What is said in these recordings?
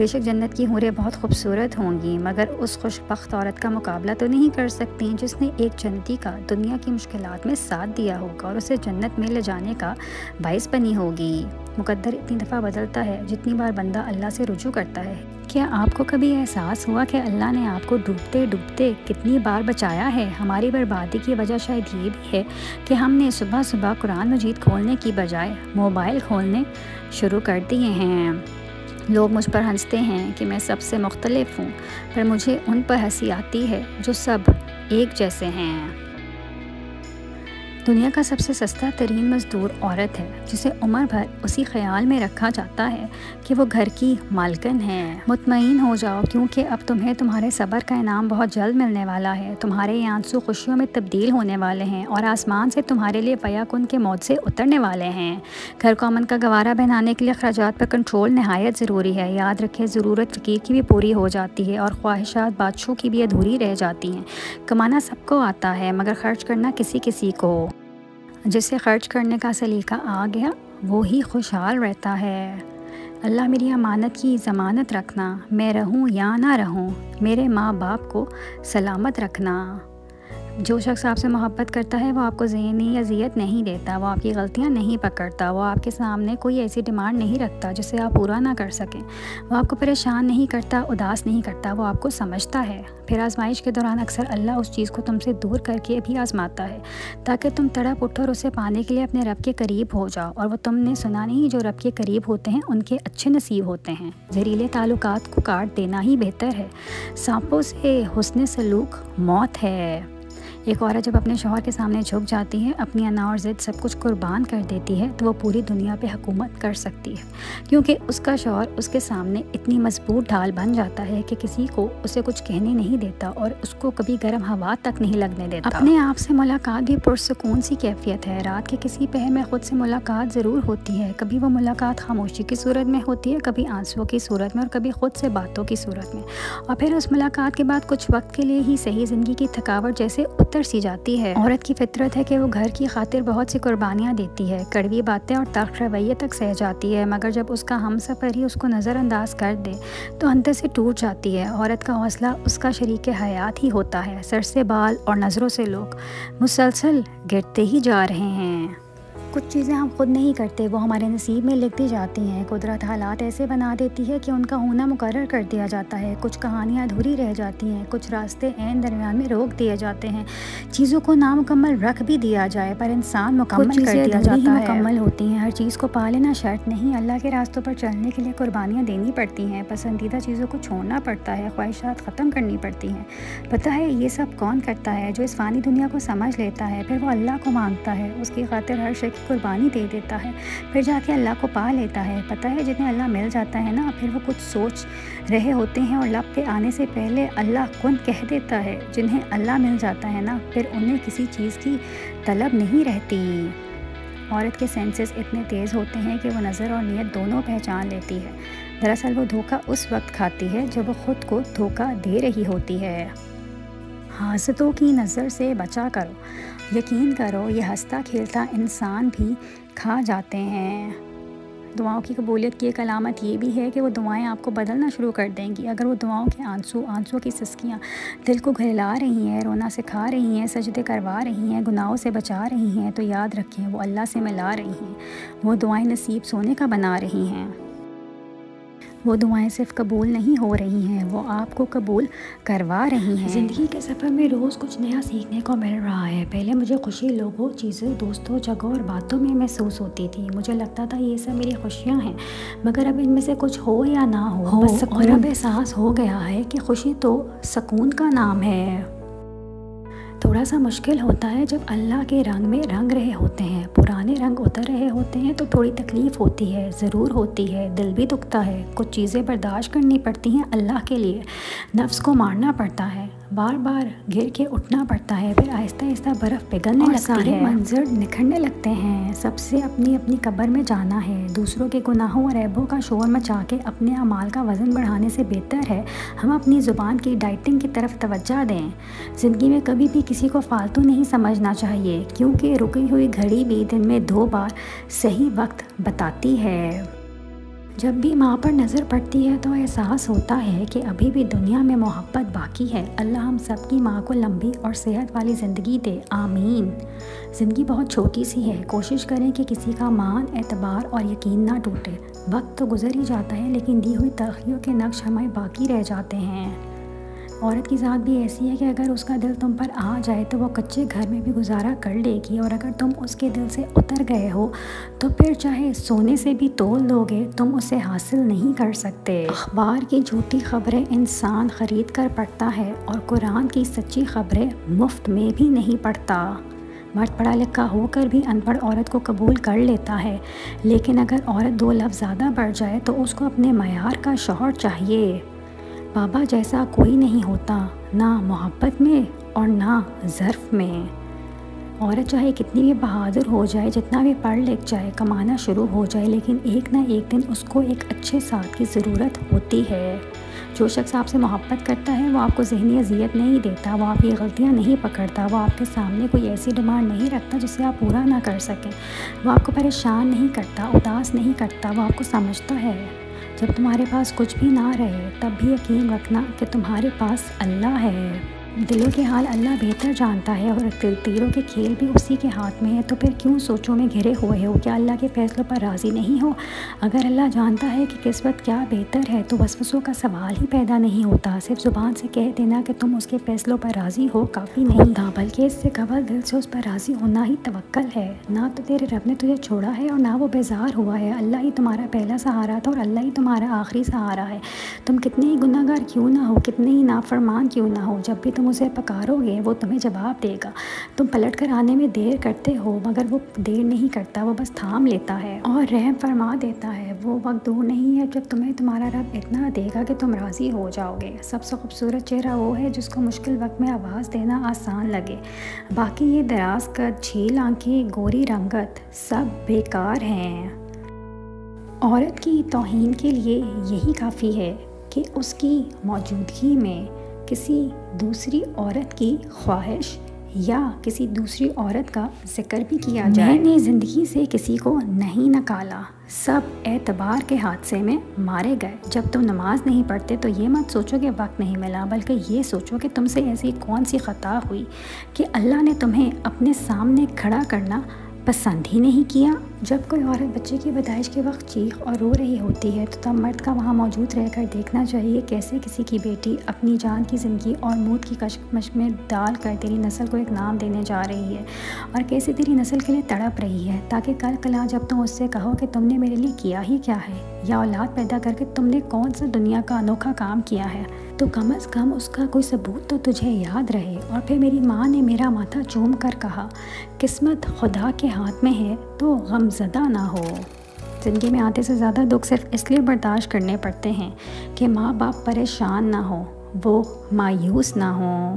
بے شک جنت کی حوریں بہت خوبصورت ہوں گی، مگر اس خوش بخت عورت کا مقابلہ تو نہیں کر سکتی جس نے ایک جنتی کا دنیا کی مشکلات میں ساتھ دیا ہوگا اور اسے جنت میں لے جانے کا باعث بنی ہوگی۔ مقدر اتنی دفعہ بدلتا ہے جتنی بار بندہ اللہ سے رجوع کرتا ہے۔ کیا آپ کو کبھی احساس ہوا کہ اللہ نے آپ کو ڈوبتے ڈوبتے کتنی بار بچایا ہے؟ ہماری بربادی کی وجہ شاید یہ بھی ہے کہ ہم نے صبح صبح قرآن مجید کھولنے کی بجائے موبائل کھولنے شروع کر دیے ہیں۔ لوگ مجھ پر ہنستے ہیں کہ میں سب سے مختلف ہوں، پر مجھے ان پر ہنسی آتی ہے جو سب ایک جیسے ہیں۔ دنیا کا سب سے سستا ترین مزدور عورت ہے، جسے عمر بھر اسی خیال میں رکھا جاتا ہے کہ وہ گھر کی مالکن ہے۔ مطمئن ہو جاؤ، کیونکہ اب تمہیں تمہارے صبر کا انعام بہت جلد ملنے والا ہے۔ تمہارے یہ آنسو خوشیوں میں تبدیل ہونے والے ہیں اور آسمان سے تمہارے لیے بیاکن کے موت سے اترنے والے ہیں۔ گھر کو امن کا گوارا بنانے کے لیے اخراجات پر کنٹرول نہایت ضروری ہے۔ یاد رکھیں، ضرورت فقیر کی بھی پوری ہو جاتی ہے اور خواہشات بادشاہ کی بھی ادھوری رہ جاتی ہیں۔ کمانا سب کو آتا ہے، مگر خرچ کرنا کسی کسی کو۔ جسے خرچ کرنے کا سلیقہ آ گیا وہی خوشحال رہتا ہے۔ اللہ میری امانت کی ضمانت رکھنا، میں رہوں یا نہ رہوں، میرے ماں باپ کو سلامت رکھنا۔ جو شخص آپ سے محبت کرتا ہے وہ آپ کو ذہنی اذیت نہیں دیتا، وہ آپ کی غلطیاں نہیں پکڑتا، وہ آپ کے سامنے کوئی ایسی ڈیمانڈ نہیں رکھتا جسے آپ پورا نہ کر سکیں، وہ آپ کو پریشان نہیں کرتا، اداس نہیں کرتا، وہ آپ کو سمجھتا ہے۔ پھر آزمائش کے دوران اکثر اللہ اس چیز کو تم سے دور کر کے بھی آزماتا ہے تاکہ تم تڑپ اٹھو اور اسے پانے کے لیے اپنے رب کے قریب ہو جاؤ۔ اور وہ تم نے سنا نہیں، جو رب کے قریب ہوتے ہیں ان کے اچھے نصیب ہوتے ہیں۔ زہریلے تعلقات کو کاٹ دینا ہی بہتر ہے، سانپوں سے حسن سلوک موت ہے۔ ایک عورت جب اپنے شوہر کے سامنے جھک جاتی ہے، اپنی انا اور ضد سب کچھ قربان کر دیتی ہے، تو وہ پوری دنیا پہ حکومت کر سکتی ہے، کیونکہ اس کا شوہر اس کے سامنے اتنی مضبوط ڈھال بن جاتا ہے کہ کسی کو اسے کچھ کہنے نہیں دیتا اور اس کو کبھی گرم ہوا تک نہیں لگنے دیتا۔ اپنے آپ سے ملاقات بھی پرسکون سی کیفیت ہے۔ رات کے کسی پہر میں خود سے ملاقات ضرور ہوتی ہے۔ کبھی وہ ملاقات خاموشی کی صورت میں ہوتی ہے، کبھی آنسوؤں کی صورت میں اور کبھی خود سے باتوں کی صورت میں، اور پھر اس ملاقات کے بعد کچھ وقت کے لیے ہی صحیح زندگی کی تھکاوٹ جیسے اتر سی جاتی ہے۔ عورت کی فطرت ہے کہ وہ گھر کی خاطر بہت سی قربانیاں دیتی ہے، کڑوی باتیں اور تلخ رویے تک سہ جاتی ہے، مگر جب اس کا ہم سفر ہی اس کو نظر انداز کر دے تو اندر سے ٹوٹ جاتی ہے۔ عورت کا حوصلہ اس کا شریک حیات ہی ہوتا ہے۔ سر سے بال اور نظروں سے لوگ مسلسل گرتے ہی جا رہے ہیں۔ کچھ چیزیں ہم خود نہیں کرتے، وہ ہمارے نصیب میں لکھ دی جاتی ہیں۔ قدرت حالات ایسے بنا دیتی ہے کہ ان کا ہونا مقرر کر دیا جاتا ہے۔ کچھ کہانیاں ادھوری رہ جاتی ہیں، کچھ راستے عین درمیان میں روک دیے جاتے ہیں۔ چیزوں کو نامکمل رکھ بھی دیا جائے پر انسان مکمل کر دیا جاتا ہے۔ مکمل ہوتی ہیں، ہر چیز کو پا لینا شرط نہیں۔ اللہ کے راستوں پر چلنے کے لیے قربانیاں دینی پڑتی ہیں، پسندیدہ چیزوں کو چھوڑنا پڑتا ہے، خواہشات ختم کرنی پڑتی ہیں۔ پتہ ہے یہ سب کون کرتا ہے؟ جو اس فانی دنیا کو سمجھ لیتا ہے، پھر وہ اللہ کو مانگتا ہے، اس کی خاطر ہر شے کی قربانی دے دیتا ہے، پھر جا کے اللہ کو پا لیتا ہے۔ پتہ ہے جتنے اللہ مل جاتا ہے نا، پھر وہ کچھ سوچ رہے ہوتے ہیں اور لب پہ آنے سے پہلے اللہ کن کہہ دیتا ہے۔ جنہیں اللہ مل جاتا ہے نا، پھر انہیں کسی چیز کی طلب نہیں رہتی۔ عورت کے سینسز اتنے تیز ہوتے ہیں کہ وہ نظر اور نیت دونوں پہچان لیتی ہے۔ دراصل وہ دھوکہ اس وقت کھاتی ہے جب وہ خود کو دھوکہ دے رہی ہوتی ہے۔ حاسدوں کی نظر سے بچا کرو، یقین کرو یہ ہنستا کھیلتا انسان بھی کھا جاتے ہیں۔ دعاؤں کی قبولیت کی ایک علامت یہ بھی ہے کہ وہ دعائیں آپ کو بدلنا شروع کر دیں گی۔ اگر وہ دعاؤں کے آنسو کی سسکیاں دل کو گھلا رہی ہیں، رونا سکھا رہی ہیں، سجدے کروا رہی ہیں، گناہوں سے بچا رہی ہیں، تو یاد رکھیں وہ اللہ سے ملا رہی ہیں۔ وہ دعائیں نصیب سونے کا بنا رہی ہیں۔ وہ دعائیں صرف قبول نہیں ہو رہی ہیں، وہ آپ کو قبول کروا رہی ہیں۔ زندگی کے سفر میں روز کچھ نیا سیکھنے کو مل رہا ہے۔ پہلے مجھے خوشی لوگوں، چیزیں، دوستوں، جگہوں اور باتوں میں محسوس ہوتی تھی۔ مجھے لگتا تھا یہ سب میری خوشیاں ہیں، مگر اب ان میں سے کچھ ہو یا نہ ہو، اور اب احساس ہو گیا ہے کہ خوشی تو سکون کا نام ہے۔ تھوڑا سا مشکل ہوتا ہے جب اللہ کے رنگ میں رنگ رہے ہوتے ہیں، پرانے رنگ اتر رہے ہوتے ہیں تو تھوڑی تکلیف ہوتی ہے، ضرور ہوتی ہے، دل بھی دکھتا ہے، کچھ چیزیں برداشت کرنی پڑتی ہیں اللہ کے لیے، نفس کو مارنا پڑتا ہے، بار بار گر کے اٹھنا پڑتا ہے، پھر آہستہ آہستہ برف پگھلنے لگتی ہے، منظر نکھرنے لگتے ہیں۔ سب سے اپنی اپنی قبر میں جانا ہے۔ دوسروں کے گناہوں اور عیبوں کا شور مچا کے اپنے اعمال کا وزن بڑھانے سے بہتر ہے ہم اپنی زبان کی ڈائٹنگ کی طرف توجہ دیں۔ زندگی میں کبھی بھی کسی کو فالتو نہیں سمجھنا چاہیے، کیونکہ رکی ہوئی گھڑی بھی دن میں 2 بار صحیح وقت بتاتی ہے۔ جب بھی ماں پر نظر پڑتی ہے تو احساس ہوتا ہے کہ ابھی بھی دنیا میں محبت باقی ہے۔ اللہ ہم سب کی ماں کو لمبی اور صحت والی زندگی دے، آمین۔ زندگی بہت چھوٹی سی ہے، کوشش کریں کہ کسی کا مان، اعتبار اور یقین نہ ٹوٹے۔ وقت تو گزر ہی جاتا ہے لیکن دی ہوئی تلخیوں کے نقش ہمیں باقی رہ جاتے ہیں۔ عورت کی ذات بھی ایسی ہے کہ اگر اس کا دل تم پر آ جائے تو وہ کچے گھر میں بھی گزارا کر لے گی، اور اگر تم اس کے دل سے اتر گئے ہو تو پھر چاہے سونے سے بھی تول لو گے تم اسے حاصل نہیں کر سکتے۔ اخبار کی جھوٹی خبریں انسان خرید کر پڑھتا ہے اور قرآن کی سچی خبریں مفت میں بھی نہیں پڑھتا۔ مرد پڑھا لکھا ہو کر بھی ان پڑھ عورت کو قبول کر لیتا ہے، لیکن اگر عورت 2 لفظ زیادہ بڑھ جائے تو اس کو اپنے معیار کا شوہر چاہیے۔ بابا جیسا کوئی نہیں ہوتا، نہ محبت میں اور نہ ظرف میں۔ عورت چاہے کتنی بھی بہادر ہو جائے، جتنا بھی پڑھ لکھ جائے، کمانا شروع ہو جائے، لیکن ایک نہ ایک دن اس کو ایک اچھے ساتھ کی ضرورت ہوتی ہے۔ جو شخص آپ سے محبت کرتا ہے وہ آپ کو ذہنی اذیت نہیں دیتا، وہ آپ کی غلطیاں نہیں پکڑتا، وہ آپ کے سامنے کوئی ایسی ڈیمانڈ نہیں رکھتا جسے آپ پورا نہ کر سکیں، وہ آپ کو پریشان نہیں کرتا، اداس نہیں کرتا، وہ آپ کو سمجھتا ہے۔ جب تمہارے پاس کچھ بھی نہ رہے تب بھی یقین رکھنا کہ تمہارے پاس اللہ ہے۔ دلوں کے حال اللہ بہتر جانتا ہے اور تیروں کے کھیل بھی اسی کے ہاتھ میں ہے، تو پھر کیوں سوچوں میں گھرے ہوئے ہو؟ کیا اللہ کے فیصلوں پر راضی نہیں ہو؟ اگر اللہ جانتا ہے کہ کس وقت کیا بہتر ہے تو وسوسوں کا سوال ہی پیدا نہیں ہوتا۔ صرف زبان سے کہہ دینا کہ تم اس کے فیصلوں پر راضی ہو کافی نہیں تھا، بلکہ اس سے قبل دل سے اس پر راضی ہونا ہی توکل ہے۔ نہ تو تیرے رب نے تجھے چھوڑا ہے اور نہ وہ بیزار ہوا ہے۔ اللہ ہی تمہارا پہلا سہارا تھا اور اللہ ہی تمہارا آخری سہارا ہے۔ تم کتنے ہی گناہ گار کیوں نہ ہو، کتنے ہی نافرمان کیوں نہ ہو، جب بھی تم اسے پکارو گے وہ تمہیں جواب دے گا۔ تم پلٹ کر آنے میں دیر کرتے ہو مگر وہ دیر نہیں کرتا، وہ بس تھام لیتا ہے اور رحم فرما دیتا ہے۔ وہ وقت دور نہیں ہے جب تمہیں تمہارا رب اتنا دے گا کہ تم راضی ہو جاؤ گے۔ سب سے خوبصورت چہرہ وہ ہے جس کو مشکل وقت میں آواز دینا آسان لگے، باقی یہ دراز قد، جھیل آنکھیں، گوری رنگت سب بیکار ہیں۔ عورت کی توہین کے لیے یہی کافی ہے کہ اس کی موجودگی میں کسی دوسری عورت کی خواہش یا کسی دوسری عورت کا ذکر بھی کیا جائے۔ میں نے زندگی سے کسی کو نہیں نکالا، سب اعتبار کے حادثے میں مارے گئے۔ جب تم نماز نہیں پڑھتے تو یہ مت سوچو کہ وقت نہیں ملا، بلکہ یہ سوچو کہ تم سے ایسی کون سی خطا ہوئی کہ اللہ نے تمہیں اپنے سامنے کھڑا کرنا پسند ہی نہیں کیا۔ جب کوئی عورت بچے کی پیدائش کے وقت چیخ اور رو رہی ہوتی ہے تو تب مرد کا وہاں موجود رہ کر دیکھنا چاہیے کیسے کسی کی بیٹی اپنی جان کی زندگی اور موت کی کشمکش میں ڈال کر تیری نسل کو ایک نام دینے جا رہی ہے، اور کیسے تیری نسل کے لیے تڑپ رہی ہے، تاکہ کل کلا جب تم اس سے کہو کہ تم نے میرے لیے کیا ہی کیا ہے، یا اولاد پیدا کر کے تم نے کون سا دنیا کا انوکھا کام کیا ہے، تو کم از کم اس کا کوئی ثبوت تو تجھے یاد رہے۔ اور پھر میری ماں نے میرا ماتھا چوم کر کہا، قسمت خدا کے ہاتھ میں ہے تو غم زدہ نہ ہو۔ زندگی میں آتے سے زیادہ دکھ صرف اس لیے برداشت کرنے پڑتے ہیں کہ ماں باپ پریشان نہ ہو، وہ مایوس نہ ہوں۔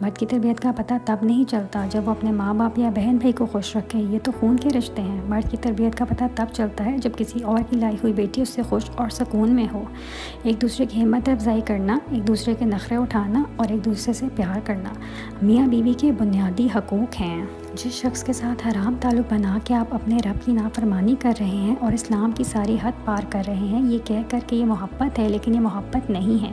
مرد کی تربیت کا پتہ تب نہیں چلتا جب وہ اپنے ماں باپ یا بہن بھائی کو خوش رکھے، یہ تو خون کے رشتے ہیں۔ مرد کی تربیت کا پتہ تب چلتا ہے جب کسی اور کی لائی ہوئی بیٹی اس سے خوش اور سکون میں ہو۔ ایک دوسرے کی ہمت افزائی کرنا، ایک دوسرے کے نخرے اٹھانا اور ایک دوسرے سے پیار کرنا میاں بیوی کے بنیادی حقوق ہیں۔ جس شخص کے ساتھ حرام تعلق بنا کے آپ اپنے رب کی نافرمانی کر رہے ہیں اور اسلام کی ساری حد پار کر رہے ہیں، یہ کہہ کر کہ یہ محبت ہے، لیکن یہ محبت نہیں ہے،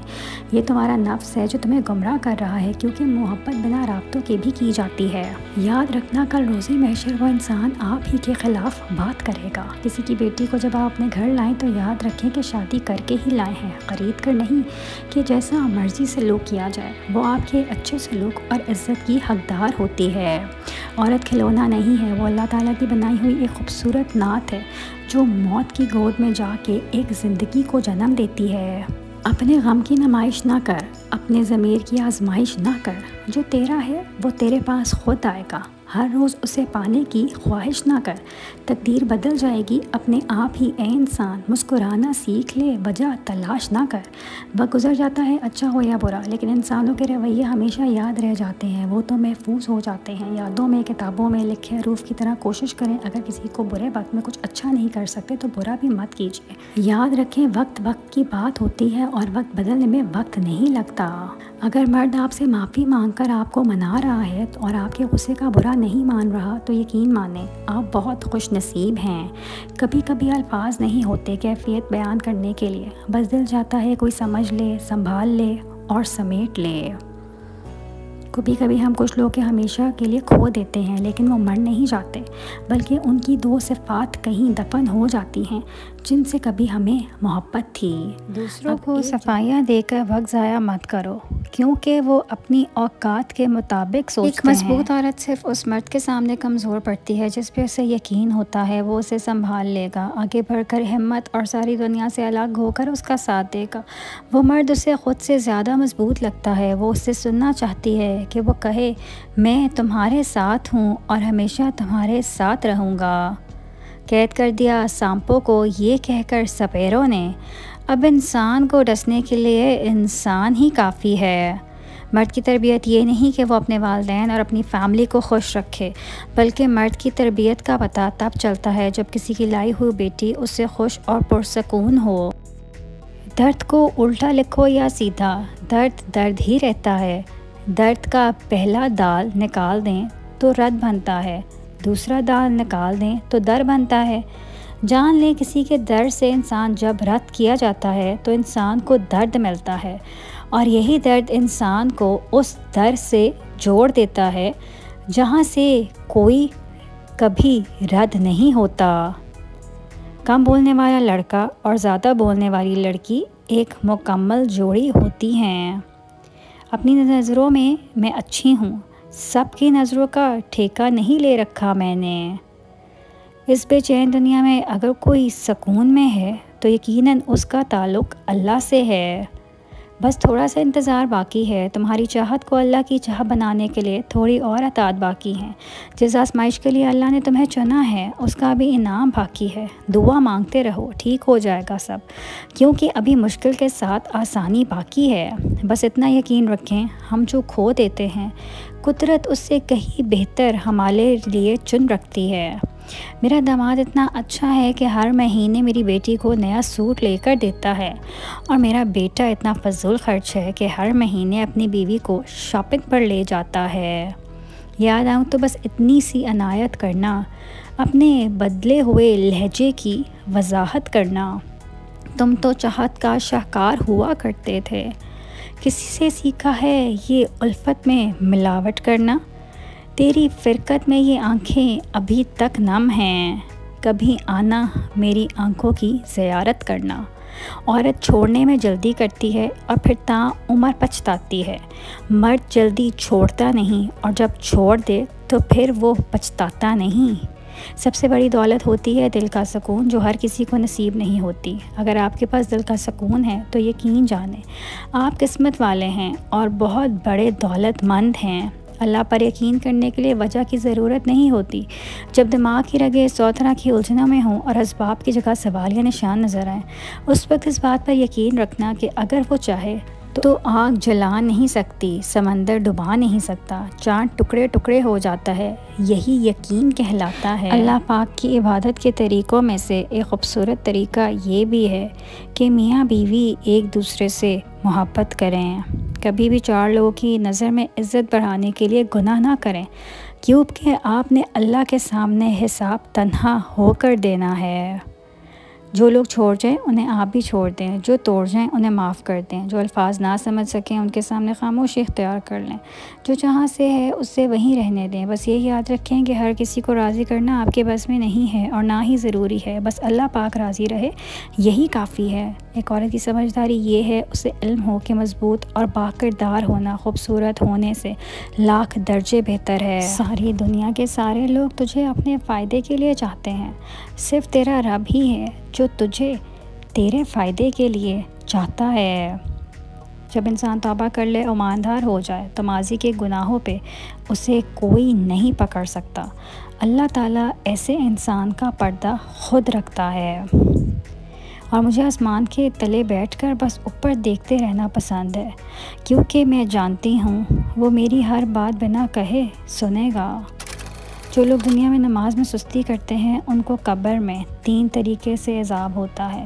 یہ تمہارا نفس ہے جو تمہیں گمراہ کر رہا ہے، کیونکہ محبت بنا رابطوں کی بھی کی جاتی ہے۔ یاد رکھنا کل روزی محشر وہ انسان آپ ہی کے خلاف بات کرے گا۔ کسی کی بیٹی کو جب آپ اپنے گھر لائیں تو یاد رکھیں کہ شادی کر کے ہی لائے ہیں، خرید کر نہیں کہ جیسا مرضی سلوک کیا جائے وہ آپ کے اچھے سلوک اور عزت کی حقدار ہوتی ہے۔ عورت کھلونا نہیں ہے، وہ اللہ تعالیٰ کی بنائی ہوئی ایک خوبصورت نعت ہے جو موت کی گود میں جا کے ایک زندگی کو جنم دیتی ہے۔ اپنے غم کی نمائش نہ کر، اپنے ضمیر کی آزمائش نہ کر، جو تیرا ہے وہ تیرے پاس خود آئے گا، ہر روز اسے پانے کی خواہش نہ کر، تقدیر بدل جائے گی اپنے آپ ہی، اے انسان مسکرانا سیکھ لے، وجہ تلاش نہ کر۔ وقت گزر جاتا ہے اچھا ہو یا برا، لیکن انسانوں کے رویے ہمیشہ یاد رہ جاتے ہیں، وہ تو محفوظ ہو جاتے ہیں یادوں میں، کتابوں میں لکھے حروف کی طرح۔ کوشش کریں اگر کسی کو برے وقت میں کچھ اچھا نہیں کر سکتے تو برا بھی مت کیجیے۔ یاد رکھیں وقت وقت کی بات ہوتی ہے اور وقت بدلنے میں وقت نہیں لگتا۔ اگر مرد آپ سے معافی مانگ کر آپ کو منا رہا ہے اور آپ کے غصے کا برا نہیں مان رہا تو یقین مانیں آپ بہت خوش نصیب ہیں۔ کبھی کبھی الفاظ نہیں ہوتے کیفیت بیان کرنے کے لیے، بس دل چاہتا ہے کوئی سمجھ لے، سنبھال لے اور سمیٹ لے۔ کبھی کبھی ہم کچھ لوگ کے ہمیشہ کے لیے کھو دیتے ہیں، لیکن وہ مر نہیں جاتے، بلکہ ان کی 2 صفات کہیں دفن ہو جاتی ہیں جن سے کبھی ہمیں محبت تھی۔ دوسروں کو صفائیاں دے کر وقت ضائع مت کرو، کیونکہ وہ اپنی اوقات کے مطابق سوچتے ہیں۔ ایک مضبوط عورت صرف اس مرد کے سامنے کمزور پڑتی ہے جس پہ اسے یقین ہوتا ہے وہ اسے سنبھال لے گا، آگے بڑھ کر ہمت اور ساری دنیا سے الگ ہو کر اس کا ساتھ دے گا۔ وہ مرد اسے خود سے زیادہ مضبوط لگتا ہے، وہ اس سے سننا چاہتی ہے کہ وہ کہے میں تمہارے ساتھ ہوں اور ہمیشہ تمہارے ساتھ رہوں گا۔ قید کر دیا سانپوں کو یہ کہہ کر سپیروں نے، اب انسان کو ڈسنے کے لیے انسان ہی کافی ہے۔ مرد کی تربیت یہ نہیں کہ وہ اپنے والدین اور اپنی فیملی کو خوش رکھے، بلکہ مرد کی تربیت کا پتہ تب چلتا ہے جب کسی کی لائی ہوئی بیٹی اس سے خوش اور پرسکون ہو۔ درد کو الٹا لکھو یا سیدھا، درد درد ہی رہتا ہے۔ درد کا پہلا دال نکال دیں تو رد بنتا ہے، دوسرا دال نکال دیں تو در بنتا ہے۔ جان لیں کسی کے درد سے انسان جب رد کیا جاتا ہے تو انسان کو درد ملتا ہے، اور یہی درد انسان کو اس در سے جوڑ دیتا ہے جہاں سے کوئی کبھی رد نہیں ہوتا۔ کم بولنے والا لڑکا اور زیادہ بولنے والی لڑکی ایک مکمل جوڑی ہوتی ہیں۔ اپنی نظروں میں اچھی ہوں، سب کی نظروں کا ٹھیکہ نہیں لے رکھا میں نے۔ اس بے چین دنیا میں اگر کوئی سکون میں ہے تو یقیناً اس کا تعلق اللہ سے ہے۔ بس تھوڑا سا انتظار باقی ہے، تمہاری چاہت کو اللہ کی چاہ بنانے کے لیے تھوڑی اور اطاعت باقی ہے۔ جس آزمائش کے لیے اللہ نے تمہیں چنا ہے اس کا بھی انعام باقی ہے۔ دعا مانگتے رہو، ٹھیک ہو جائے گا سب، کیونکہ ابھی مشکل کے ساتھ آسانی باقی ہے۔ بس اتنا یقین رکھیں ہم جو کھو دیتے ہیں قدرت اس سے کہیں بہتر ہمارے لیے چن رکھتی ہے۔ میرا داماد اتنا اچھا ہے کہ ہر مہینے میری بیٹی کو نیا سوٹ لے کر دیتا ہے، اور میرا بیٹا اتنا فضول خرچ ہے کہ ہر مہینے اپنی بیوی کو شاپنگ پر لے جاتا ہے۔ یاد آؤں تو بس اتنی سی عنایت کرنا، اپنے بدلے ہوئے لہجے کی وضاحت کرنا۔ تم تو چاہت کا شاہکار ہوا کرتے تھے، کسی سے سیکھا ہے یہ الفت میں ملاوٹ کرنا؟ تیری فرقت میں یہ آنکھیں ابھی تک نم ہیں، کبھی آنا میری آنکھوں کی زیارت کرنا۔ عورت چھوڑنے میں جلدی کرتی ہے اور پھر تا عمر پچھتاتی ہے، مرد جلدی چھوڑتا نہیں اور جب چھوڑ دے تو پھر وہ پچھتاتا نہیں۔ سب سے بڑی دولت ہوتی ہے دل کا سکون، جو ہر کسی کو نصیب نہیں ہوتی۔ اگر آپ کے پاس دل کا سکون ہے تو یقین جانیں آپ قسمت والے ہیں اور بہت بڑے دولت مند ہیں۔ اللہ پر یقین کرنے کے لیے وجہ کی ضرورت نہیں ہوتی۔ جب دماغ کی رگیں 100 طرح کی الجھنوں میں ہوں اور اسباب کی جگہ سوال یا نشان نظر آئیں، اس وقت اس بات پر یقین رکھنا کہ اگر وہ چاہے تو آگ جلا نہیں سکتی، سمندر ڈبا نہیں سکتا، چاند ٹکڑے ٹکڑے ہو جاتا ہے، یہی یقین کہلاتا ہے۔ اللہ پاک کی عبادت کے طریقوں میں سے ایک خوبصورت طریقہ یہ بھی ہے کہ میاں بیوی ایک دوسرے سے محبت کریں۔ کبھی بھی 4 لوگوں کی نظر میں عزت بڑھانے کے لیے گناہ نہ کریں، کیونکہ آپ نے اللہ کے سامنے حساب تنہا ہو کر دینا ہے۔ جو لوگ چھوڑ جائیں انہیں آپ بھی چھوڑ دیں، جو توڑ جائیں انہیں معاف کر دیں، جو الفاظ نہ سمجھ سکیں ان کے سامنے خاموشی اختیار کر لیں، جو جہاں سے ہے اس سے وہیں رہنے دیں۔ بس یہ یاد رکھیں کہ ہر کسی کو راضی کرنا آپ کے بس میں نہیں ہے اور نہ ہی ضروری ہے، بس اللہ پاک راضی رہے یہی کافی ہے۔ ایک عورت کی سمجھداری یہ ہے اسے علم ہو کہ مضبوط اور باکردار ہونا خوبصورت ہونے سے لاکھ درجے بہتر ہے۔ ساری دنیا کے سارے لوگ تجھے اپنے فائدے کے لیے چاہتے ہیں، صرف تیرا رب ہی ہے جو تجھے تیرے فائدے کے لیے چاہتا ہے۔ جب انسان توبہ کر لے اور ایماندار ہو جائے تو ماضی کے گناہوں پہ اسے کوئی نہیں پکڑ سکتا۔ اللہ تعالیٰ ایسے انسان کا پردہ خود رکھتا ہے، اور مجھے آسمان کے تلے بیٹھ کر بس اوپر دیکھتے رہنا پسند ہے، کیونکہ میں جانتی ہوں وہ میری ہر بات بنا کہے سنے گا۔ جو لوگ دنیا میں نماز میں سستی کرتے ہیں ان کو قبر میں 3 طریقے سے عذاب ہوتا ہے۔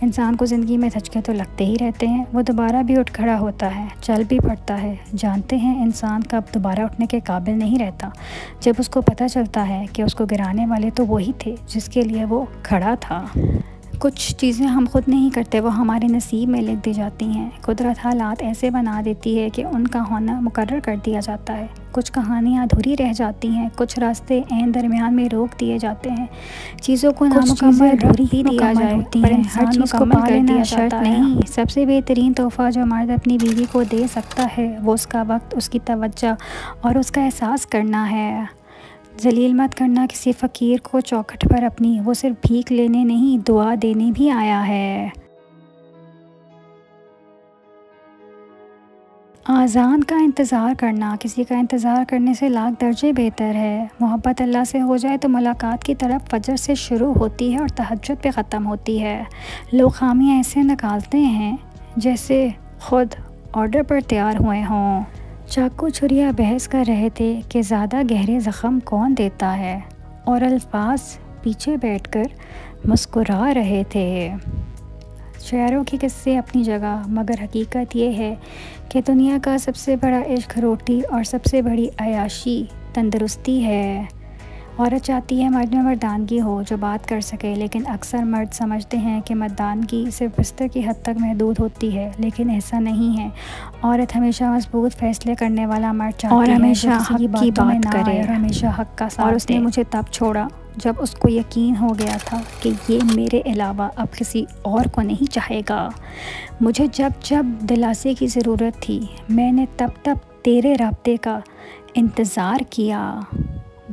انسان کو زندگی میں دھچکے تو لگتے ہی رہتے ہیں، وہ دوبارہ بھی اٹھ کھڑا ہوتا ہے، چل بھی پڑتا ہے۔ جانتے ہیں انسان کب دوبارہ اٹھنے کے قابل نہیں رہتا؟ جب اس کو پتہ چلتا ہے کہ اس کو گرانے والے تو وہی تھے جس کے لیے وہ کھڑا تھا۔ کچھ چیزیں ہم خود نہیں کرتے، وہ ہمارے نصیب میں لکھ دی جاتی ہیں۔ قدرت حالات ایسے بنا دیتی ہے کہ ان کا ہونا مقرر کر دیا جاتا ہے۔ کچھ کہانیاں ادھوری رہ جاتی ہیں، کچھ راستے عین درمیان میں روک دیے جاتے ہیں۔ چیزوں کو نامکمل رکھ بھی دیا جائے، پر ہر چیز کو پا لینا شرط نہیں۔ سب سے بہترین تحفہ جو مرد اپنی بیوی کو دے سکتا ہے وہ اس کا وقت، اس کی توجہ اور اس کا احساس کرنا ہے۔ ذلیل مت کرنا کسی فقیر کو چوکھٹ پر اپنی، وہ صرف بھیک لینے نہیں دعا دینے بھی آیا ہے۔ آذان کا انتظار کرنا کسی کا انتظار کرنے سے لاکھ درجے بہتر ہے۔ محبت اللہ سے ہو جائے تو ملاقات کی طرف فجر سے شروع ہوتی ہے اور تہجد پہ ختم ہوتی ہے۔ لوگ خامیاں ایسے نکالتے ہیں جیسے خود آرڈر پر تیار ہوئے ہوں۔ چاقو چھریا بحث کر رہے تھے کہ زیادہ گہرے زخم کون دیتا ہے، اور الفاظ پیچھے بیٹھ کر مسکرا رہے تھے۔ شاعروں کی قصے اپنی جگہ، مگر حقیقت یہ ہے کہ دنیا کا سب سے بڑا عشق روٹی اور سب سے بڑی عیاشی تندرستی ہے۔ عورت چاہتی ہے مرد میں مردانگی ہو جو بات کر سکے، لیکن اکثر مرد سمجھتے ہیں کہ مردانگی صرف بستر کی حد تک محدود ہوتی ہے، لیکن ایسا نہیں ہے۔ عورت ہمیشہ مضبوط فیصلے کرنے والا مرد چاہتی ہے اور ہمیشہ جو کسی کی حق کی باتوں میں بات نہ کرے آئے اور ہمیشہ حق کا ساتھ دے۔ اور اس نے مجھے تب چھوڑا جب اس کو یقین ہو گیا تھا کہ یہ میرے علاوہ اب کسی اور کو نہیں چاہے گا۔ مجھے جب جب دلاسے کی ضرورت تھی میں نے تب تیرے رابطے کا انتظار کیا۔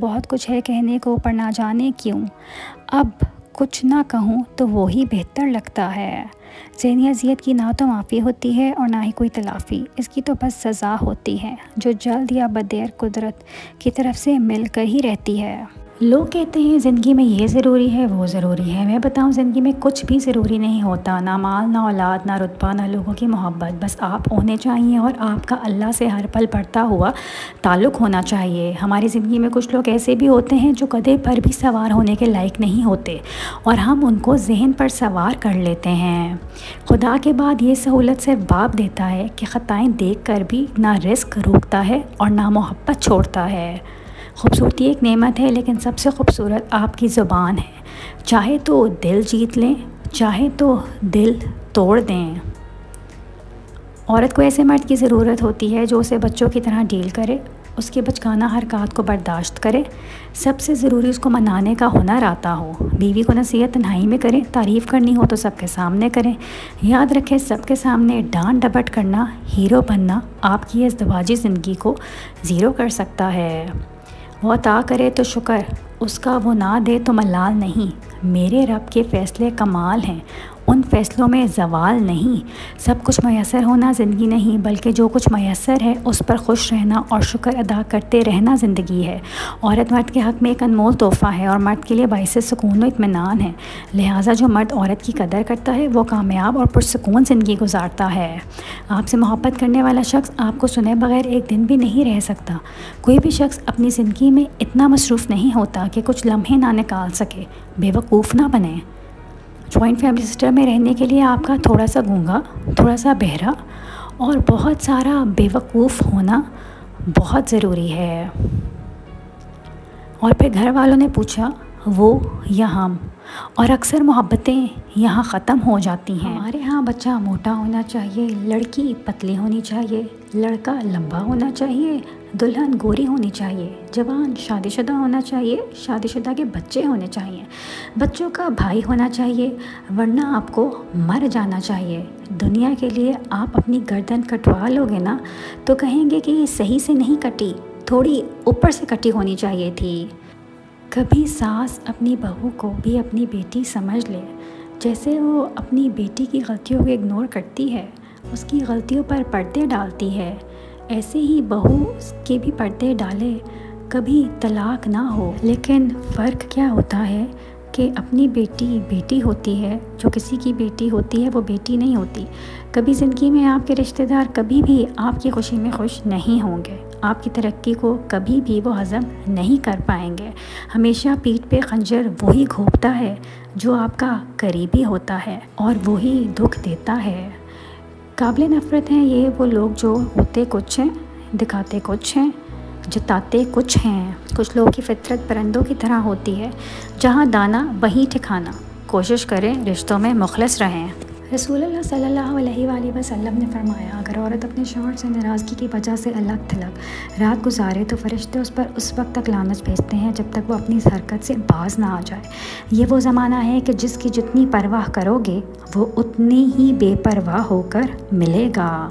بہت کچھ ہے کہنے کو پر نہ جانے کیوں اب کچھ نہ کہوں تو وہی بہتر لگتا ہے۔ ذہنی اذیت کی نہ تو معافی ہوتی ہے اور نہ ہی کوئی تلافی، اس کی تو بس سزا ہوتی ہے جو جلد یا بدیر قدرت کی طرف سے مل کر ہی رہتی ہے۔ لوگ کہتے ہیں زندگی میں یہ ضروری ہے وہ ضروری ہے، میں بتاؤں زندگی میں کچھ بھی ضروری نہیں ہوتا، نہ مال، نہ اولاد، نہ رتبہ، نہ لوگوں کی محبت، بس آپ ہونے چاہیے اور آپ کا اللہ سے ہر پل بڑھتا ہوا تعلق ہونا چاہیے۔ ہماری زندگی میں کچھ لوگ ایسے بھی ہوتے ہیں جو گدھے پر بھی سوار ہونے کے لائق نہیں ہوتے اور ہم ان کو ذہن پر سوار کر لیتے ہیں۔ خدا کے بعد یہ سہولت صرف باپ دیتا ہے کہ خطائیں دیکھ کر بھی نہ رزق روکتا ہے اور نہ محبت چھوڑتا ہے۔ خوبصورتی ایک نعمت ہے، لیکن سب سے خوبصورت آپ کی زبان ہے۔ چاہے تو دل جیت لیں، چاہے تو دل توڑ دیں۔ عورت کو ایسے مرد کی ضرورت ہوتی ہے جو اسے بچوں کی طرح ڈیل کرے، اس کے بچگانہ حرکات کو برداشت کرے، سب سے ضروری اس کو منانے کا ہنر آتا ہو۔ بیوی کو نصیحت تنہائی میں کریں، تعریف کرنی ہو تو سب کے سامنے کریں۔ یاد رکھیں سب کے سامنے ڈانٹ ڈپٹ کرنا، ہیرو بننا آپ کی ازدواجی زندگی کو زیرو کر سکتا ہے۔ وہ عطا کرے تو شکر، اس کا وہ نہ دے تو ملال نہیں۔ میرے رب کے فیصلے کمال ہیں، ان فیصلوں میں زوال نہیں۔ سب کچھ میسر ہونا زندگی نہیں، بلکہ جو کچھ میسر ہے اس پر خوش رہنا اور شکر ادا کرتے رہنا زندگی ہے۔ عورت مرد کے حق میں ایک انمول تحفہ ہے اور مرد کے لیے باعث سکون و اطمینان ہے، لہٰذا جو مرد عورت کی قدر کرتا ہے وہ کامیاب اور پرسکون زندگی گزارتا ہے۔ آپ سے محبت کرنے والا شخص آپ کو سنے بغیر ایک دن بھی نہیں رہ سکتا۔ کوئی بھی شخص اپنی زندگی میں اتنا مصروف نہیں ہوتا کہ کچھ لمحے نہ نکال سکے۔ بے وقوف نہ بنیں۔ جوائنٹ فیملی سسٹم میں رہنے کے لیے آپ کا تھوڑا سا گونگا، تھوڑا سا بہرا اور بہت سارا بے وقوف ہونا بہت ضروری ہے۔ اور پھر گھر والوں نے پوچھا وہ یا ہم، اور اکثر محبتیں یہاں ختم ہو جاتی ہیں۔ ہمارے ہاں بچہ موٹا ہونا چاہیے، لڑکی پتلی ہونی چاہیے، لڑکا لمبا ہونا چاہیے، دلہن گوری ہونی چاہیے، جوان شادی شدہ ہونا چاہیے، شادی شدہ کے بچے ہونے چاہیے، بچوں کا بھائی ہونا چاہیے، ورنہ آپ کو مر جانا چاہیے۔ دنیا کے لیے آپ اپنی گردن کٹوا لوگے نا تو کہیں گے کہ یہ صحیح سے نہیں کٹی، تھوڑی اوپر سے کٹی ہونی چاہیے تھی۔ کبھی ساس اپنی بہو کو بھی اپنی بیٹی سمجھ لے، جیسے وہ اپنی بیٹی کی غلطیوں کو اگنور کرتی ہے، اس کی غلطیوں پر پردے ڈالتی ہے، ایسے ہی بہو کے بھی پردے ڈالے، کبھی طلاق نہ ہو۔ لیکن فرق کیا ہوتا ہے کہ اپنی بیٹی بیٹی ہوتی ہے، جو کسی کی بیٹی ہوتی ہے وہ بیٹی نہیں ہوتی۔ کبھی زندگی میں آپ کے رشتہ دار کبھی بھی آپ کی خوشی میں خوش نہیں ہوں گے، آپ کی ترقی کو کبھی بھی وہ ہضم نہیں کر پائیں گے۔ ہمیشہ پیٹھ پہ خنجر وہی گھونپتا ہے جو آپ کا قریبی ہوتا ہے اور وہی دکھ دیتا ہے۔ قابل نفرت ہیں یہ وہ لوگ جو ہوتے کچھ ہیں، دکھاتے کچھ ہیں، جتاتے کچھ ہیں۔ کچھ لوگوں کی فطرت پرندوں کی طرح ہوتی ہے، جہاں دانا وہیں ٹھکانا۔ کوشش کریں رشتوں میں مخلص رہیں۔ رسول اللہ صلی اللہ علیہ وآلہ وسلم نے فرمایا، اگر عورت اپنے شوہر سے ناراضگی کی وجہ سے الگ تھلگ رات گزارے تو فرشتے اس پر اس وقت تک لعنت بھیجتے ہیں جب تک وہ اپنی اس حرکت سے باز نہ آ جائے۔ یہ وہ زمانہ ہے کہ جس کی جتنی پرواہ کرو گے وہ اتنی ہی بے پرواہ ہو کر ملے گا۔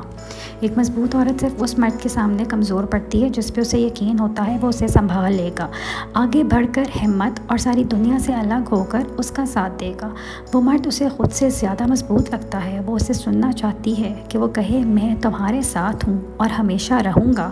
ایک مضبوط عورت صرف اس مرد کے سامنے کمزور پڑتی ہے جس پہ اسے یقین ہوتا ہے وہ اسے سنبھال لے گا، آگے بڑھ کر ہمت اور ساری دنیا سے الگ ہو کر اس کا ساتھ دے گا۔ وہ مرد اسے خود سے زیادہ مضبوط لگتا ہے، وہ اسے سننا چاہتی ہے کہ وہ کہے میں تمہارے ساتھ ہوں اور ہمیشہ رہوں گا۔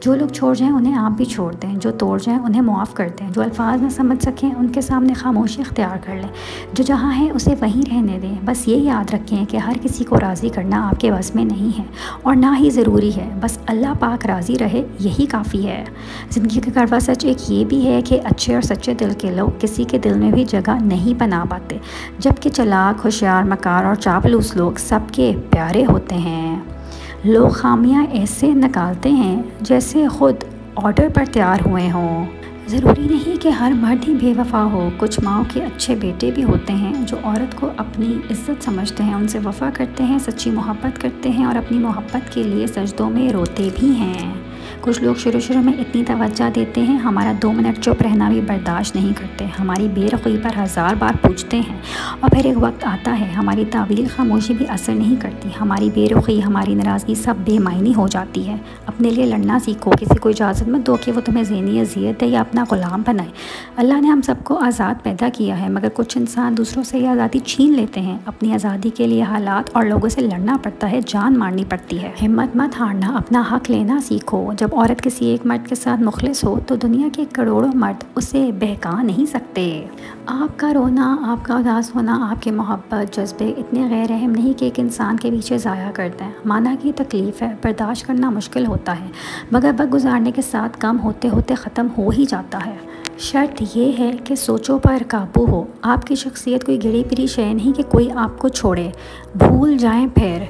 جو لوگ چھوڑ جائیں انہیں آپ بھی چھوڑ دیں، جو توڑ جائیں انہیں معاف کر دیں، جو الفاظ نہ سمجھ سکیں ان کے سامنے خاموشی اختیار کر لیں، جو جہاں ہے اسے وہیں رہنے دیں۔ بس یہ یاد رکھیں کہ ہر کسی کو راضی کرنا آپ کے بس میں نہیں ہے اور نہ ہی ضروری ہے، بس اللہ پاک راضی رہے یہی کافی ہے۔ زندگی کا کڑوا سچ ایک یہ بھی ہے کہ اچھے اور سچے دل کے لوگ کسی کے دل میں بھی جگہ نہیں بنا پاتے، جبکہ چلاک، ہوشیار، مکار اور چاپلوس لوگ سب کے پیارے ہوتے ہیں۔ لوگ خامیاں ایسے نکالتے ہیں جیسے خود آرڈر پر تیار ہوئے ہوں۔ ضروری نہیں کہ ہر مرد ہی بے وفا ہو، کچھ ماؤں کے اچھے بیٹے بھی ہوتے ہیں جو عورت کو اپنی عزت سمجھتے ہیں، ان سے وفا کرتے ہیں، سچی محبت کرتے ہیں اور اپنی محبت کے لیے سجدوں میں روتے بھی ہیں۔ کچھ لوگ شروع میں اتنی توجہ دیتے ہیں ہمارا 2 منٹ چپ رہنا بھی برداشت نہیں کرتے، ہماری بے رخی پر 1000 بار پوچھتے ہیں، اور پھر ایک وقت آتا ہے ہماری طویل خاموشی بھی اثر نہیں کرتی، ہماری بے رخی، ہماری ناراضگی سب بے معنی ہو جاتی ہے۔ اپنے لیے لڑنا سیکھو، کسی کو اجازت مت دو کہ وہ تمہیں ذہنی اذیت دے یا اپنا غلام بنائے۔ اللہ نے ہم سب کو آزاد پیدا کیا ہے، مگر کچھ انسان دوسروں سے یہ آزادی چھین لیتے ہیں۔ اپنی آزادی کے لیے حالات اور لوگوں سے لڑنا پڑتا ہے، جان مارنی پڑتی ہے۔ ہمت مت ہارنا، اپنا حق لینا سیکھو۔ جب عورت کسی ایک مرد کے ساتھ مخلص ہو تو دنیا کے کروڑوں مرد اسے بہکا نہیں سکتے۔ آپ کا رونا، آپ کا اداس ہونا، آپ کے محبت جذبے اتنے غیر رحم نہیں کہ ایک انسان کے پیچھے ضائع کر دیں۔ مانا کی تکلیف ہے، برداشت کرنا مشکل ہوتا ہے، مگر وقت گزارنے کے ساتھ کم ہوتے ہوتے ختم ہو ہی جاتا ہے۔ شرط یہ ہے کہ سوچوں پر قابو ہو۔ آپ کی شخصیت کوئی گڑی پری شے نہیں کہ کوئی آپ کو چھوڑے، بھول جائیں پھر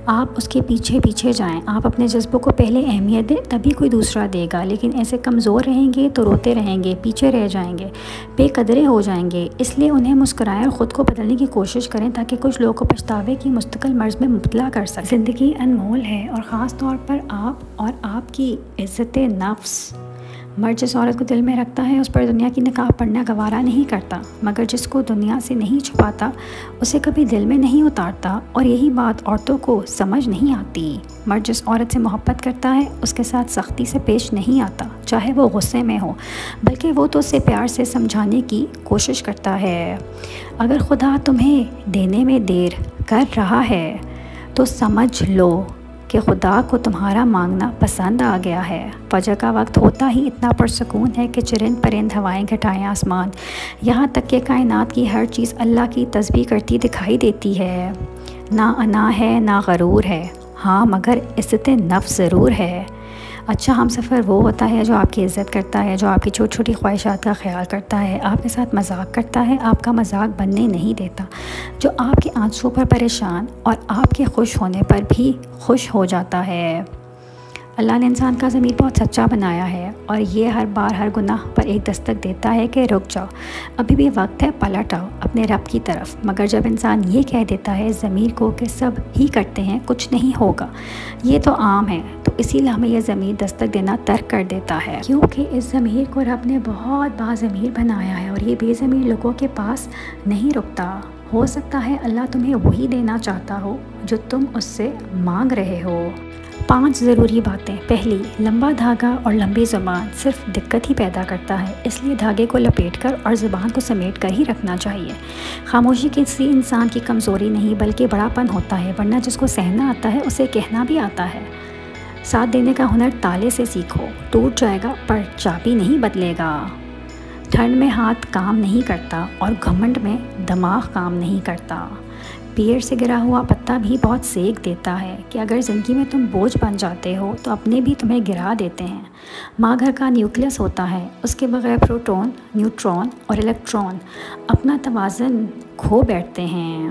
آپ اس کے پیچھے پیچھے جائیں۔ آپ اپنے جذبوں کو پہلے اہمیت دیں، تبھی کوئی دوسرا دے گا، لیکن ایسے کمزور رہیں گے تو روتے رہیں گے، پیچھے رہ جائیں گے، بے قدرے ہو جائیں گے۔ اس لیے انہیں مسکرائیں اور خود کو بدلنے کی کوشش کریں تاکہ کچھ لوگوں کو پچھتاوے کی مستقل مرض میں مبتلا کر سکیں۔ زندگی انمول ہے اور خاص طور پر آپ اور آپ کی عزت نفس۔ مرد جس عورت کو دل میں رکھتا ہے اس پر دنیا کی نقاب پڑھنا گوارا نہیں کرتا، مگر جس کو دنیا سے نہیں چھپاتا اسے کبھی دل میں نہیں اتارتا، اور یہی بات عورتوں کو سمجھ نہیں آتی۔ مرد جس عورت سے محبت کرتا ہے اس کے ساتھ سختی سے پیش نہیں آتا، چاہے وہ غصے میں ہو، بلکہ وہ تو اسے پیار سے سمجھانے کی کوشش کرتا ہے۔ اگر خدا تمہیں دینے میں دیر کر رہا ہے تو سمجھ لو کہ خدا کو تمہارا مانگنا پسند آ گیا ہے۔ فجر کا وقت ہوتا ہی اتنا پرسکون ہے کہ چرند پرند ہوائیں گھٹائیں آسمان، یہاں تک کہ کائنات کی ہر چیز اللہ کی تسبیح کرتی دکھائی دیتی ہے۔ نہ انا ہے نہ غرور ہے، ہاں مگر عزت نفس ضرور ہے۔ اچھا ہم سفر وہ ہوتا ہے جو آپ کی عزت کرتا ہے، جو آپ کی چھوٹی چھوٹی خواہشات کا خیال کرتا ہے، آپ کے ساتھ مذاق کرتا ہے، آپ کا مذاق بننے نہیں دیتا، جو آپ کے آنسوں پر پریشان اور آپ کے خوش ہونے پر بھی خوش ہو جاتا ہے۔ اللہ نے انسان کا ضمیر بہت سچا بنایا ہے، اور یہ ہر بار ہر گناہ پر ایک دستک دیتا ہے کہ رک جاؤ، ابھی بھی وقت ہے، پلٹ آؤ اپنے رب کی طرف۔ مگر جب انسان یہ کہہ دیتا ہے ضمیر کو کہ سب ہی کرتے ہیں، کچھ نہیں ہوگا، یہ تو عام ہے، تو اسی لمحے یہ ضمیر دستک دینا ترک کر دیتا ہے، کیونکہ اس ضمیر کو رب نے بہت باضمیر بنایا ہے، اور یہ بے ضمیر لوگوں کے پاس نہیں رکتا۔ ہو سکتا ہے اللہ تمہیں وہی دینا چاہتا ہو جو تم اس سے مانگ رہے ہو۔ 5 ضروری باتیں۔ پہلی، لمبا دھاگا اور لمبی زبان صرف دقت ہی پیدا کرتا ہے، اس لیے دھاگے کو لپیٹ کر اور زبان کو سمیٹ کر ہی رکھنا چاہیے۔ خاموشی کسی انسان کی کمزوری نہیں بلکہ بڑا پن ہوتا ہے، ورنہ جس کو سہنا آتا ہے اسے کہنا بھی آتا ہے۔ ساتھ دینے کا ہنر تالے سے سیکھو، ٹوٹ جائے گا پر چابی نہیں بدلے گا۔ ٹھنڈ میں ہاتھ کام نہیں کرتا اور گھمنڈ میں دماغ کام نہیں کرتا۔ پیڑ سے گرا ہوا پتا بھی بہت سیک دیتا ہے کہ اگر زندگی میں تم بوجھ بن جاتے ہو تو اپنے بھی تمہیں گرا دیتے ہیں۔ ماں گھر کا نیوکلیس ہوتا ہے، اس کے بغیر پروٹون، نیوٹرون اور الیکٹرون اپنا توازن کھو بیٹھتے ہیں۔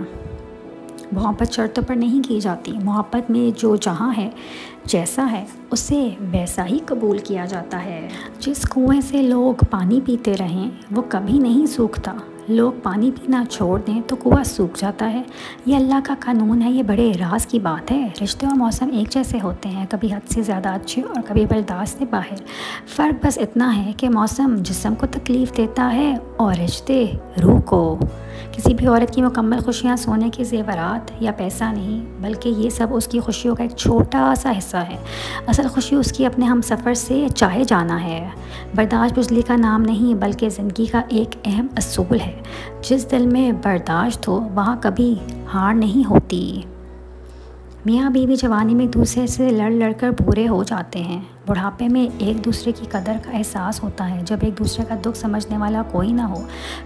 محبت شرطوں پر نہیں کی جاتی، محبت میں جو جہاں ہے، جیسا ہے، اسے ویسا ہی قبول کیا جاتا ہے۔ جس کنویں سے لوگ پانی پیتے رہیں وہ کبھی نہیں سوکھتا، لوگ پانی پینا چھوڑ دیں تو کنواں سوکھ جاتا ہے۔ یہ اللہ کا قانون ہے، یہ بڑے راز کی بات ہے۔ رشتے اور موسم ایک جیسے ہوتے ہیں، کبھی حد سے زیادہ اچھے اور کبھی برداشت سے باہر۔ فرق بس اتنا ہے کہ موسم جسم کو تکلیف دیتا ہے اور رشتے روح کو۔ کسی بھی عورت کی مکمل خوشیاں سونے کے زیورات یا پیسہ نہیں، بلکہ یہ سب اس کی خوشیوں کا ایک چھوٹا سا حصہ ہے۔ اصل خوشی اس کی اپنے ہم سفر سے چاہے جانا ہے۔ برداشت بجلی کا نام نہیں بلکہ زندگی کا ایک اہم اصول ہے۔ جس دل میں برداشت ہو وہاں کبھی ہار نہیں ہوتی۔ میاں بیوی جوانی میں ایک دوسرے سے لڑ کر بوڑھے ہو جاتے ہیں، بڑھاپے میں ایک دوسرے کی قدر کا احساس ہوتا ہے جب ایک دوسرے کا دکھ سمجھنے والا کوئی نہ ہو۔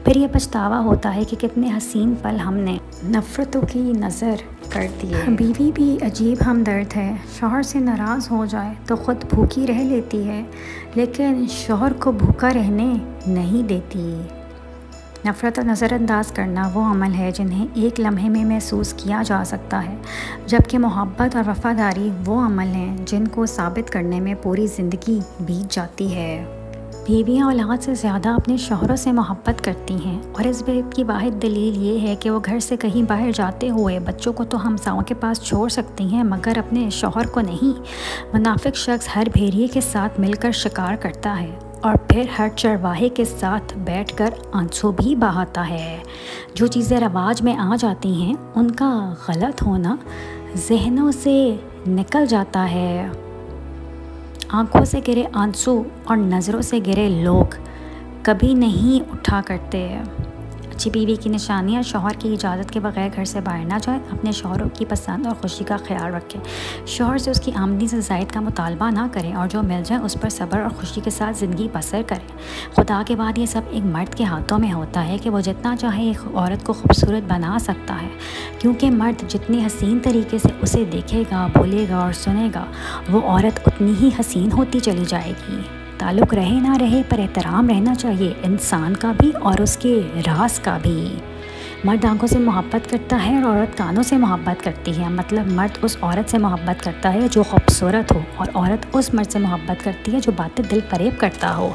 پھر یہ پچھتاوا ہوتا ہے کہ کتنے حسین پل ہم نے نفرتوں کی نظر کر دیے۔ بیوی بھی عجیب ہمدرد ہے، شوہر سے ناراض ہو جائے تو خود بھوکی رہ لیتی ہے لیکن شوہر کو بھوکا رہنے نہیں دیتی۔ نفرت اور نظر انداز کرنا وہ عمل ہے جنہیں ایک لمحے میں محسوس کیا جا سکتا ہے، جبکہ محبت اور وفاداری وہ عمل ہیں جن کو ثابت کرنے میں پوری زندگی بیت جاتی ہے۔ بیویاں اولاد سے زیادہ اپنے شوہروں سے محبت کرتی ہیں اور اس بات کی واحد دلیل یہ ہے کہ وہ گھر سے کہیں باہر جاتے ہوئے بچوں کو تو ہمسائوں کے پاس چھوڑ سکتی ہیں مگر اپنے شوہر کو نہیں۔ منافق شخص ہر بھیڑیے کے ساتھ مل کر شکار کرتا ہے اور پھر ہر چرواہے کے ساتھ بیٹھ کر آنسو بھی بہاتا ہے۔ جو چیزیں رواج میں آ جاتی ہیں ان کا غلط ہونا ذہنوں سے نکل جاتا ہے۔ آنکھوں سے گرے آنسو اور نظروں سے گرے لوگ کبھی نہیں اٹھا کرتے۔ اچھی بیوی کی نشانیاں: شوہر کی اجازت کے بغیر گھر سے باہر نہ جائے، اپنے شوہروں کی پسند اور خوشی کا خیال رکھیں، شوہر سے اس کی آمدنی سے زائد کا مطالبہ نہ کریں اور جو مل جائے اس پر صبر اور خوشی کے ساتھ زندگی بسر کریں۔ خدا کے بعد یہ سب ایک مرد کے ہاتھوں میں ہوتا ہے کہ وہ جتنا چاہے ایک عورت کو خوبصورت بنا سکتا ہے، کیونکہ مرد جتنی حسین طریقے سے اسے دیکھے گا، بولے گا اور سنے گا، وہ عورت اتنی ہی حسین ہوتی چلی جائے گی۔ تعلق رہے نہ رہے پر احترام رہنا چاہیے، انسان کا بھی اور اس کے راز کا بھی۔ مرد آنکھوں سے محبت کرتا ہے اور عورت کانوں سے محبت کرتی ہے، مطلب مرد اس عورت سے محبت کرتا ہے جو خوبصورت ہو اور عورت اس مرد سے محبت کرتی ہے جو باتیں دل فریب کرتا ہو۔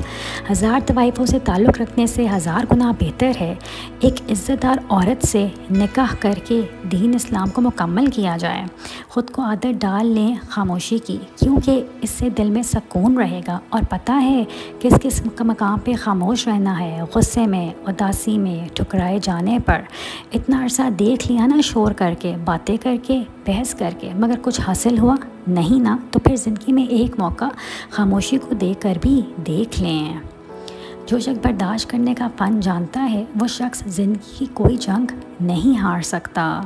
1000 طوائفوں سے تعلق رکھنے سے 1000 گنا بہتر ہے ایک عزت دار عورت سے نکاح کر کے دین اسلام کو مکمل کیا جائے۔ خود کو عادت ڈال لیں خاموشی کی، کیونکہ اس سے دل میں سکون رہے گا اور پتہ ہے کس کس مقام پہ خاموش رہنا ہے، غصے میں، اداسی میں، ٹھکرائے جانے پر۔ اتنا عرصہ دیکھ لیا نا شور کر کے، باتیں کر کے، بحث کر کے، مگر کچھ حاصل ہوا نہیں نا، تو پھر زندگی میں ایک موقع خاموشی کو دے کر بھی دیکھ لیں۔ جو شخص برداشت کرنے کا فن جانتا ہے وہ شخص زندگی کی کوئی جنگ نہیں ہار سکتا۔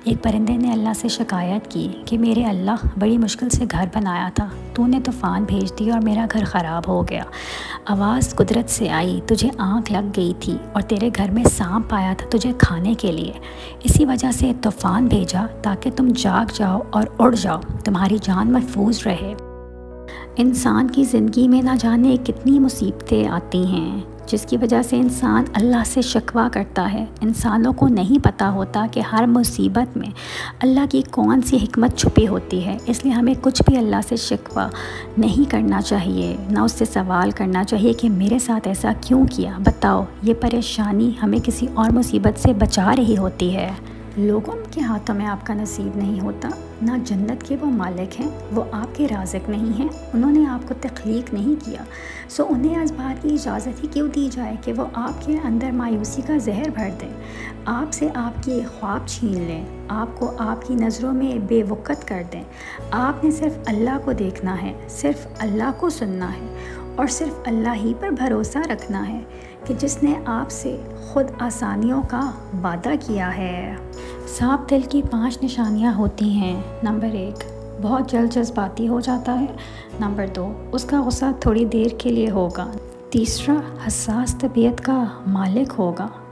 ایک پرندے نے اللہ سے شکایت کی کہ میرے اللہ، بڑی مشکل سے گھر بنایا تھا، تو نے طوفان بھیج دیا اور میرا گھر خراب ہو گیا۔ آواز قدرت سے آئی، تجھے آنکھ لگ گئی تھی اور تیرے گھر میں سانپ آیا تھا تجھے کھانے کے لیے، اسی وجہ سے طوفان بھیجا تاکہ تم جاگ جاؤ اور اڑ جاؤ، تمہاری جان محفوظ رہے۔ انسان کی زندگی میں نہ جانے کتنی مصیبتیں آتی ہیں جس کی وجہ سے انسان اللہ سے شکوہ کرتا ہے۔ انسانوں کو نہیں پتہ ہوتا کہ ہر مصیبت میں اللہ کی کون سی حکمت چھپی ہوتی ہے، اس لیے ہمیں کچھ بھی اللہ سے شکوہ نہیں کرنا چاہیے، نہ اس سے سوال کرنا چاہیے کہ میرے ساتھ ایسا کیوں کیا، بتاؤ۔ یہ پریشانی ہمیں کسی اور مصیبت سے بچا رہی ہوتی ہے۔ لوگوں کے ہاتھوں میں آپ کا نصیب نہیں ہوتا، نہ جنت کے وہ مالک ہیں، وہ آپ کے رازق نہیں ہیں، انہوں نے آپ کو تخلیق نہیں کیا، سو انہیں اس بات کی اجازت ہی کیوں دی جائے کہ وہ آپ کے اندر مایوسی کا زہر بھر دیں، آپ سے آپ کے خواب چھین لیں، آپ کو آپ کی نظروں میں بے وقت کر دیں۔ آپ نے صرف اللہ کو دیکھنا ہے، صرف اللہ کو سننا ہے اور صرف اللہ ہی پر بھروسہ رکھنا ہے کہ جس نے آپ سے خود آسانیوں کا وعدہ کیا ہے۔ صاف دل کی 5 نشانیاں ہوتی ہیں۔ نمبر 1، بہت جلد جذباتی ہو جاتا ہے۔ نمبر 2، اس کا غصہ تھوڑی دیر کے لیے ہوگا۔ تیسرا، حساس طبیعت کا مالک ہوگا۔